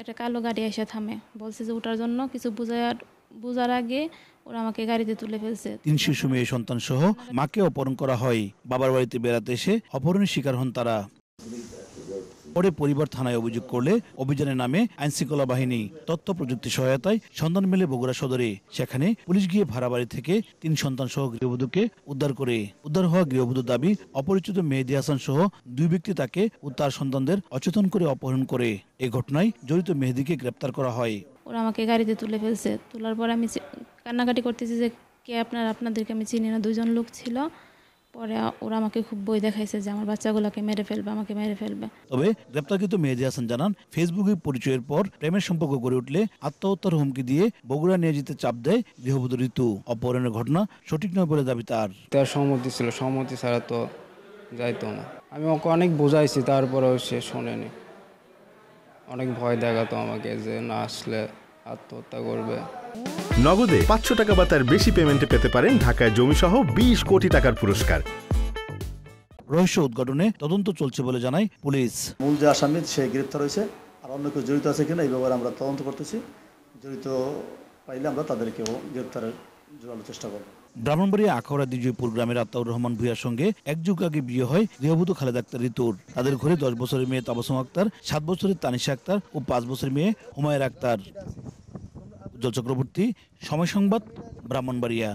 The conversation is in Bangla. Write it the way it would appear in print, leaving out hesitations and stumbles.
একটা কালো গাড়ি এসে থামে, বলছে যে ওঠার জন্য, কিছু বোঝার আগে ওরা আমাকে গাড়িতে তুলে ফেলছে। 3 শিশু মেয়ে সন্তান সহ মাকে অপহরণ করা হয়। বাবার বাড়িতে বেড়াতে এসে অপহরণের শিকার হন তারা। পরে পরিবার থানায় অভিযোগ করলে অভিযানের নামে আইনশৃঙ্খলা বাহিনী তথ্য প্রযুক্তি সহায়তায় সন্ধান মেলে বগুড়া সদরে। সেখানে পুলিশ গিয়ে ভাড়া বাড়ি থেকে 3 সন্তান সহ গৃহবধূকে উদ্ধার করে। উদ্ধার হওয়া গৃহবধূর দাবি, অপরিচিত মেহেদী হাসান সহ 2 ব্যক্তি তাকে ও তার সন্তানদের অচেতন করে অপহরণ করে। এই ঘটনায় জড়িত মেহেদীকে গ্রেপ্তার করা হয়। ওরা আমাকে গাড়িতে তুলে ফেলছে। তোলার পরে আমি কান্নাকাটি করতেছি যে কে আপনাদেরকে আমি চিনি না। 2 জন লোক ছিল। পরে ওরা আমাকে খুব ভয় দেখাইছে যে আমার বাচ্চাগুলোকে মেরে ফেলবে, আমাকে মেরে ফেলবে। তবে গ্রেপ্তারকৃত মেহেদী হাসান জানান, ফেসবুকে পরিচয়ের পর প্রেমের সম্পর্ক গড়ে উঠলে আত্মহত্যার হুমকি দিয়ে বগুড়া নিয়ে যেতে চাপ দেয় গৃহবধূ ঋতু। অপহরণের ঘটনা সঠিক নয় বলে দাবি তার। তার সম্মতি ছিল, সম্মতি ছাড়া তো যাইতো না। আমি ওকে অনেক বোঝাইছি, তারপরেও সে শোনেনি। অনেক ভয় দেখাতো আমাকে যে না আসলে আত্মহত্যা করবে। নগদে 500 টাকা বা তার বেশি পেমেন্টে পেতে পারেন ঢাকায় জমিসহ 20 কোটি টাকার পুরস্কার। রহস্য উদ্ঘাটনে তদন্ত চলছে বলে জানায় পুলিশ। মূল যে আসামি সে গ্রেপ্তার হয়েছে, আর অন্য কেউ জড়িত আছে কিনা এই ব্যাপারে আমরা তদন্ত করতেছি। জড়িত পাইলে আমরা তাদেরকেও গ্রেপ্তারের জোরালো চেষ্টা করব। ব্রাহ্মণবাড়িয়া আখাউড়া দ্বিজয়পুর গ্রামের আতাউর রহমান ভূঁইয়ার সঙ্গে 1 যুগ আগে বিয়ে হয় গৃহবধূ খালেদা আক্তার ঋতুর। তাদের ঘরে 10 বছরের মেয়ে তাবাসসুম আক্তার, 7 বছরের তানিশা আক্তার ও 5 বছরের মেয়ে হুমায়রা আক্তার। উজ্জ্বল চক্রবর্তী, সময় সংবাদ, ব্রাহ্মণবাড়িয়া।